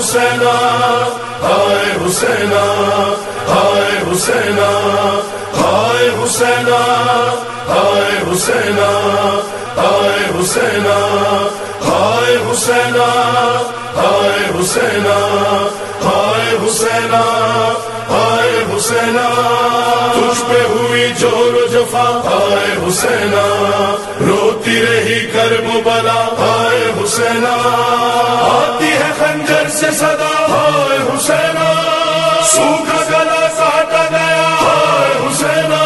حسینا ہائے حسینا ہائے حسینا ہائے حسینا ہائے حسینا ہائے حسینا ہائے حسینا ہائے حسینا ہائے حسینا ہائے حسینا تجھ پہ ہوئی جور و جفا ہائے حسینا روتی رہی کرب و بلا ہائے حسینا آتی ہے خنجر سے صدا ہائے حسینا سوکھا گلا کاٹا گیا ہائے حسینا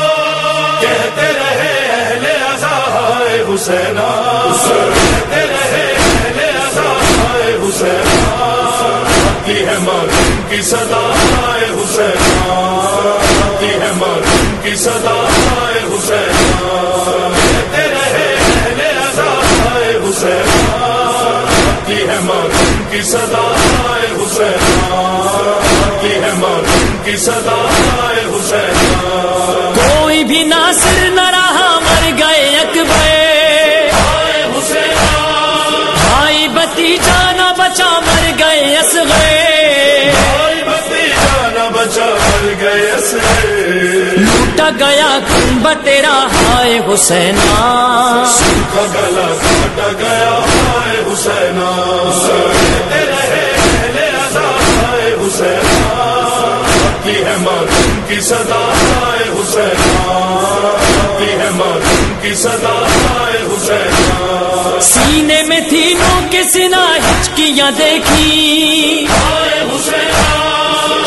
کہتے رہے اہل عزا ہائے حسینا کہتے رہے اہل عزا ہائے حسینا آتی ہے معلوم کی صدا ہائے حسینا آتی ہے معلوم کی صدا ہائے حسینا کہتے رہے اہل عزا ہائے حسینا آتی ہے معلوم کی صدا ہائے حسینا آتی ہے معلوم کی صدا ہائے حسینا کوئی بھی ناصر نہ رہا مر گئے اکبر ہائے حسینا بھائی بھتیجا نہ بچا مر گئے اصغر بھائی بھتیجا نہ بچا مر گئے اصغر لوٹا گیا خون تیرا ہائے حسینا سوکھا گلا کاٹا گیا ہائے حسینا کہتے رہے اہل عزا ہائے حسینا آتی ہے معلوم کی صدا ہائے حسینا آتی ہے معلوم کی صدا ہائے حسینا سینے میں تھی نو کے سنا ہچکیاں دیکھی ہائے حسینا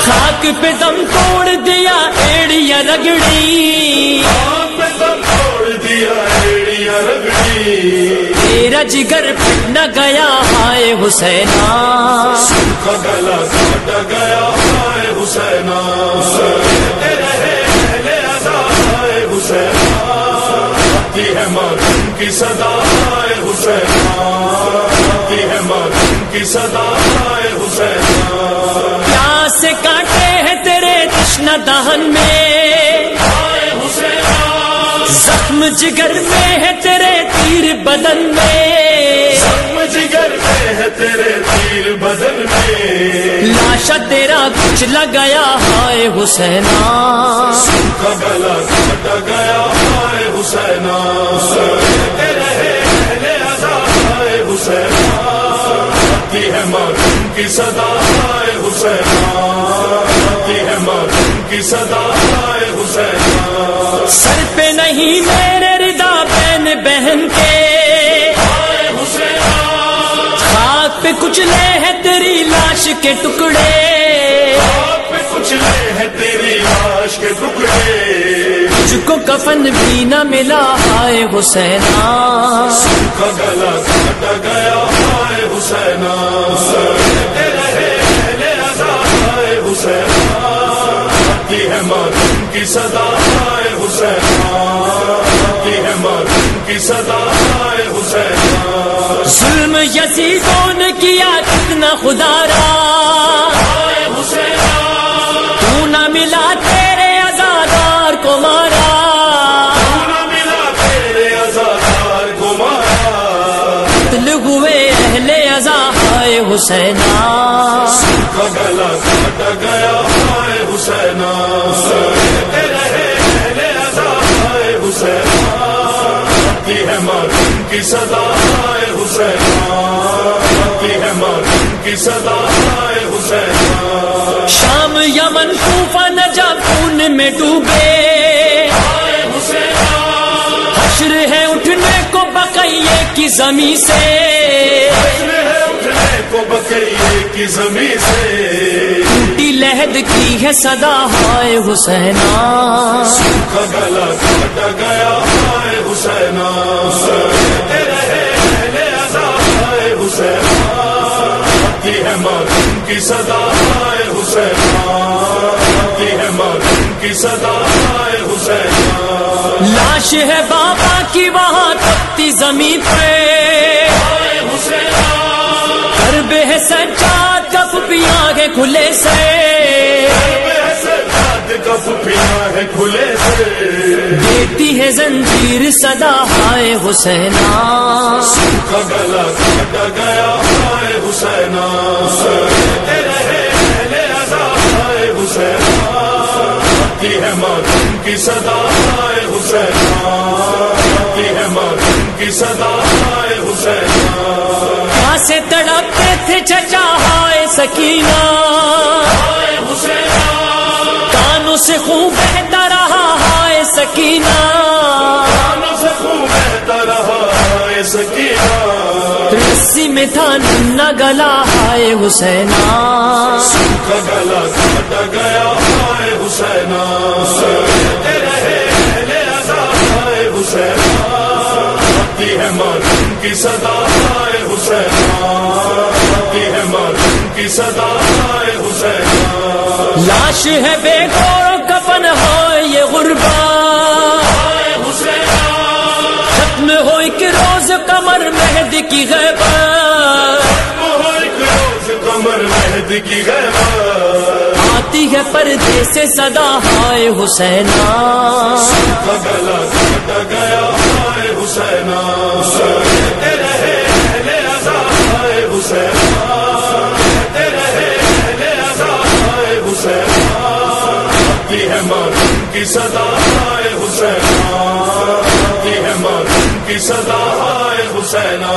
خاک پہ دم توڑ دیا ایڑیاں رگڑی آپ پہ دم توڑ دیا ایڑیاں رگڑی تیرا جگر پھٹ نہ گیا ہائے حسینا سوکھا گلا کاٹا گیا ہائے حسینا کہتے رہے اہل عزا ہائے حسینا آتی ہے معلوم کی صدا ہائے حسینا آتی ہے معلوم کی صدا ہائے حسینا پیاس سے کاٹے ہیں تیرے تشنہ دہن میں ہائے حسینا زخم جگر میں ہے تیرے تیر بدن میں زخم جگر میں ہے تیرے تیر بدن میں لاشا تیرا کچلا گیا ہائے حسینا سوکھا گلا کاٹا گیا ہائے حسینا کہتے رہے اہل عزا ہائے حسینا آتی ہے معلوم کی صدا ہائے حسینا آتی ہے معلوم کی صدا ہائے حسینا سر پہ نہیں میرے ردا بہن بہن کے ہائے حسینا خاک پہ کچلے ہیں تیری لاش کے ٹکڑے آپ پہ کچھ لے ہے تیری لاش کے ٹکڑے تجھ کو کفن بھی نہ ملا ہائے حسینا سوکھا گلا کاٹا گیا ہائے حسینا کہتے رہے اہل عزا ہائے حسینا آتی ہے معلوم کی صدا ہائے حسینا آتی ہے معلوم کی صدا ہائے حسینا ظلم یزیدوں نے کیا کتنا خدا را ہائے حسینا تو نہ ملا تیرے عزادار کو مارا نہ ملا تیرے عزادار کو مارا قتل ہوئے اہل عزا ہائے حسینا سوکھا گلا کاٹا گیا ہائے حسینا کہتے رہے اہل عزا ہائے حسینا آتی ہے معلوم کی صدا ہائے حسینا آتی ہے معلوم کی صدا ہائے حسینا شام یمن کوفہ نجف خون میں ڈوبے ہائے حسینا حشر ہے اٹھنے کو بقیے کی زمین سے حشر ہے اٹھنے کو بقیے کی زمین سے ٹوٹی لہد کی ہے صدا ہائے حسینا سوکھا گلا کاٹا گیا ہائے حسینا کہتے رہے اہل عزا ہائے حسینا آتی ہے معلوم کی صدا ہائے حسینا آتی ہے معلوم کی صدا ہائے حسینا لاش ہے بابا کی وہاں تپتی زمین پہ ہائے حسینا کرب ہے سجاد کا پھپیاں کے کھلے سے کا پھپیاں ہے کھلے سے دیتی ہے زنجیر صدا ہائے حسینا سوکھا گلا کاٹا گیا ہائے حسینا کی صدا ہے حسینا، آتی ہے ماتم کی صدا ہے حسینا، کہاں سے تڑپتے تھے چچا ہائے سکینہ، ہائے حسینا، کانوں سے خون بہتا رہا ہائے سکینہ، کانوں سے خون بہتا رہا ہائے سکینہ، رسی میں تھا ننا گلا ہائے حسینہ، کا گلا کاٹا گیا ہائے حسینا، سہتے رہے اہل عذاب ہائے حسینا، آتی ہے ماتم کی صدا ہائے حسینا، آتی ہے ماتم کی صدا ہائے حسینا، لاش ہے بے گور کفن ہائے یہ غربا، ہائے حسینا، ختم ہو ایک روز قمر مہدی کی غیبت، وہ ایک روز قمر مہدی کی غیبت، آتی ہے پردے سے صدا ہائے حسینہ، کا گلا کاٹا گیا ہائے حسینا، سہتے رہے اہل عذاب ہائے حسینا، سہتے رہے اہل عذاب ہائے حسینا، آتی ہے ماتم کی صدا ہائے حسینا، آتی ہے ماتم کی صدا ہائے حسینا۔